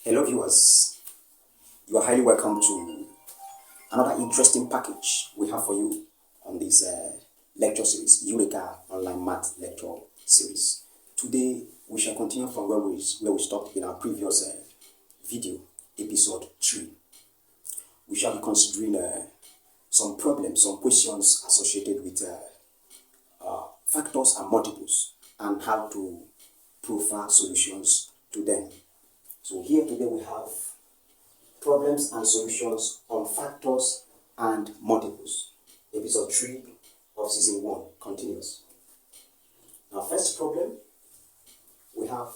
Hello viewers, you are highly welcome to another interesting package we have for you on this lecture series, Eureka Online Math Lecture Series. Today we shall continue from where we stopped in our previous video, episode 3. We shall be considering some problems, some questions associated with factors and multiples and how to provide solutions to them. So here today we have problems and solutions on factors and multiples. Episode 3 of season 1 continues. Now first problem, we have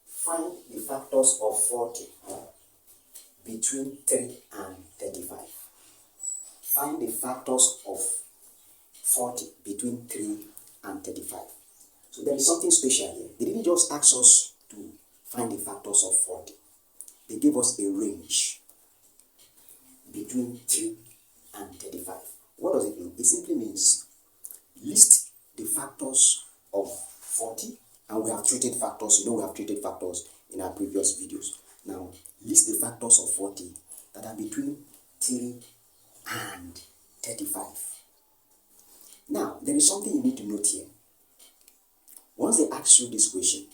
find the factors of 40 between 3 and 35. Find the factors of 40 between 3 and 35. So there is something special here. They didn't just ask us to find the factors of 40. They gave us a range between 3 and 35. What does it mean? It simply means list the factors of 40, and we have treated factors. We have treated factors in our previous videos. Now, list the factors of 40 that are between 3 and 35. Now, there is something you need to note here. Once they ask you this question,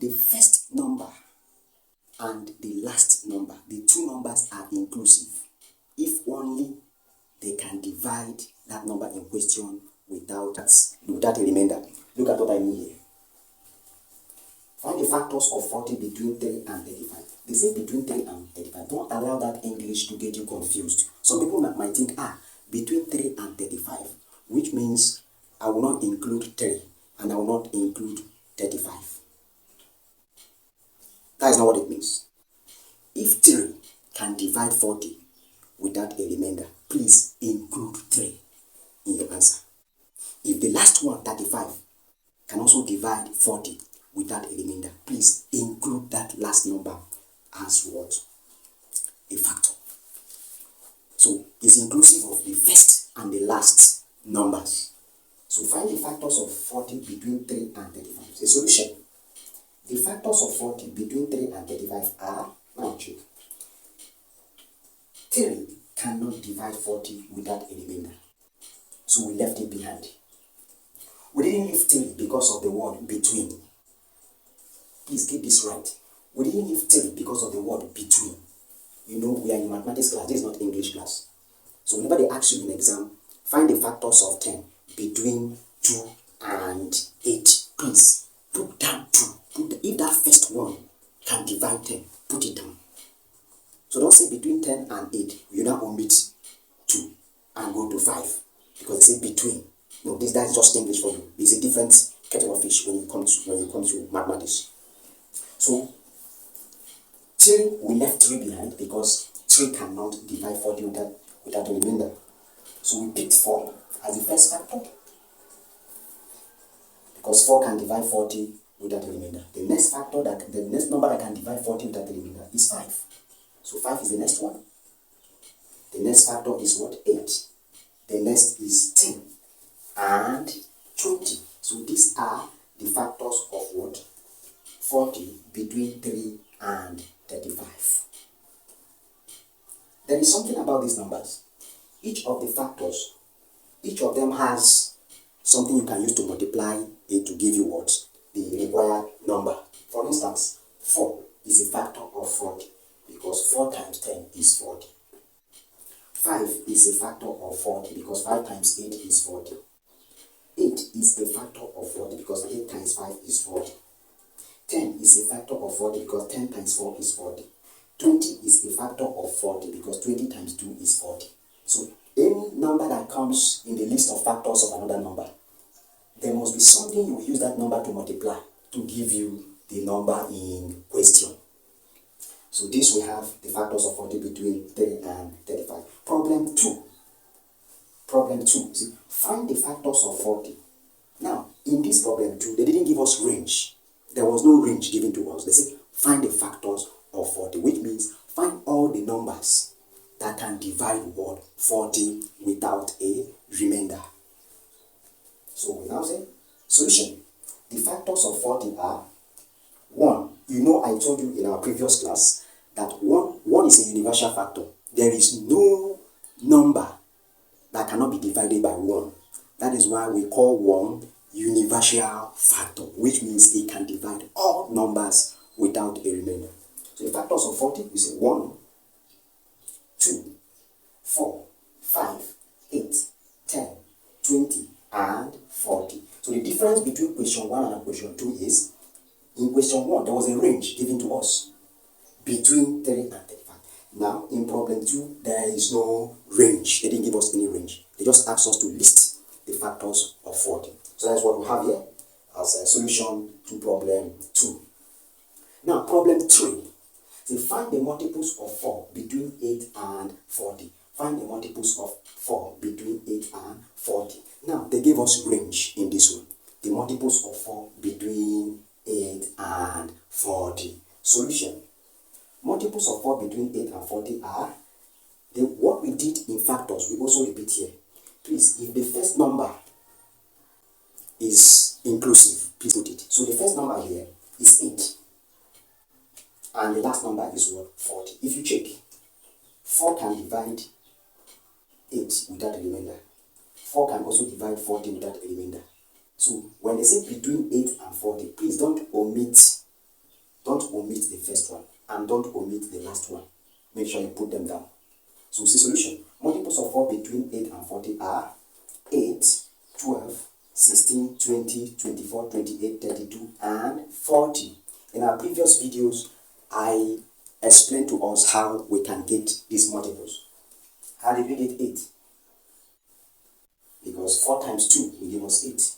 the first number and the last number, the two numbers are inclusive if only they can divide that number in question without a remainder. Look at what I mean here. Find the factors of 40 between 3 and 35. They say between 3 and 35. Don't allow that English to get you confused. Some people might think, between 3 and 35, which means I will not include 3 and I will not include 35. That is not what it means. If 3 can divide 40 without a remainder, please include 3 in your answer. If the last one, 35, can also divide 40 without a remainder, please include that last number as what? A factor. So it's inclusive of the first and the last numbers. So find the factors of 40 between 3 and 35. It's a solution. The factors of 40 between 3 and 35 are, now check. 3 cannot divide 40 without a remainder. So we left it behind. We didn't leave 3 because of the word between. Please get this right. We didn't leave 3 because of the word between. We are in mathematics class. This is not English class. So whenever they ask you in exam, find the factors of 10 between 2 and 8. Please put down 2. If that first one can divide 10, put it down. So don't say between 10 and 8. You now omit 2 and go to 5 because they say between. No, that is just English for you. It's a different kettle of fish when you come to mathematics. So 3, we left 3 behind because 3 cannot divide 40 without a remainder. So we picked 4 as the first factor because 4 can divide 40 without a remainder. The next number that can divide 40 without a remainder is 5. So 5 is the next one. The next factor is what? 8. The next is 10 and 20. So these are the factors of what? 40 between 3 and 35. There is something about these numbers. Each of the factors, each of them has something you can use to multiply it to give you what? The required number. For instance, 4 is a factor of 40 because 4 times 10 is 40. 5 is a factor of 40 because 5 times 8 is 40. 8 is a factor of 40 because 8 times 5 is 40. 10 is a factor of 40 because 10 times 4 is 40. 20 is a factor of 40 because 20 times 2 is 40. So any number that comes in the list of factors of another number, there must be something you will use that number to multiply to give you the number in question. So this we have the factors of 40 between 3 and 35. Problem 2. See, find the factors of 40. Now, in this problem 2, they didn't give us range. There was no range given to us. They said find the factors of 40, which means find all the numbers that can divide what? 40 without a remainder. So we now say solution. The factors of 40 are 1. You know, I told you in our previous class that one is a universal factor. There is no number that cannot be divided by 1. That is why we call 1 universal factor, which means it can divide all numbers without a remainder. So the factors of 40, we say 1, 2, 4, 5, 8, 10, 20, and 40. So the difference between question 1 and question 2 is, in question 1, there was a range given to us between 30 and 35. Now, in problem 2, there is no range. They didn't give us any range. They just asked us to list the factors of 40. So that's what we have here as a solution to problem 2. Now, problem 3. They find the multiples of 4 between 8 and 40. Find the multiples of 4 between 8 and 40. Now, they gave us range in this one. The multiples of 4 between 8 and 40. Solution. Multiples of 4 between 8 and 40 are, what we did in factors, we also repeat here. Please, if the first number is inclusive, please put it. So the first number here is 8. And the last number is what? 40. If you check, 4 can divide 8 without a remainder. 4 can also divide 40 without a remainder. So when they say between 8 and 40, please don't omit the first one and don't omit the last one. Make sure you put them down. So see solution. Multiples of 4 between 8 and 40 are 8, 12, 16, 20, 24, 28, 32, and 40. In our previous videos, I explained to us how we can get these multiples. How did we get 8? Because 4 times 2 will give us 8.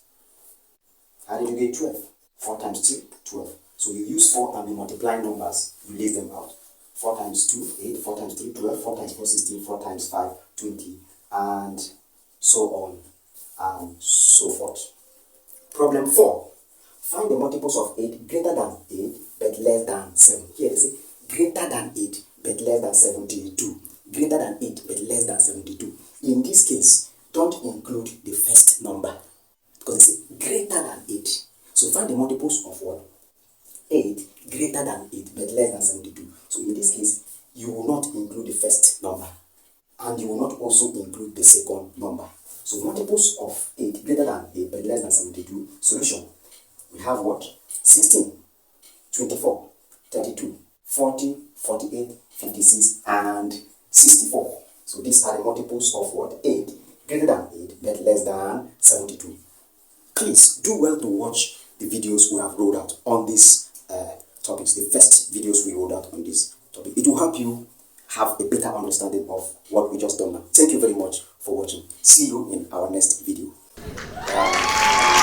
How did you get 12? 4 times 2, 12. So you use 4 and we multiply numbers. You list them out. 4 times 2, 8. 4 times 3, 12. 4 times 4, 16. 4 times 5, 20. And so on and so forth. Problem 4. Find the multiples of 8 greater than 8 but less than 7. Here they say greater than 8 but less than 72. Greater than 8 but less than 72. In this case, don't include the first number because they say greater than 8. So find the multiples of what? 8 greater than 8 but less than 72. So in this case, you will not include the first number and you will not also include the second number. So multiples of 8 greater than 8 but less than 72. Solution. We have what? 16, 24, 32, 40, 48, 56, and 64. So these are the multiples of what? 8 greater than 8 but less than 72. Please do well to watch the videos we have rolled out on these topics, the first videos we rolled out on this topic. It will help you have a better understanding of what we just done now. Thank you very much for watching. See you in our next video. Bye.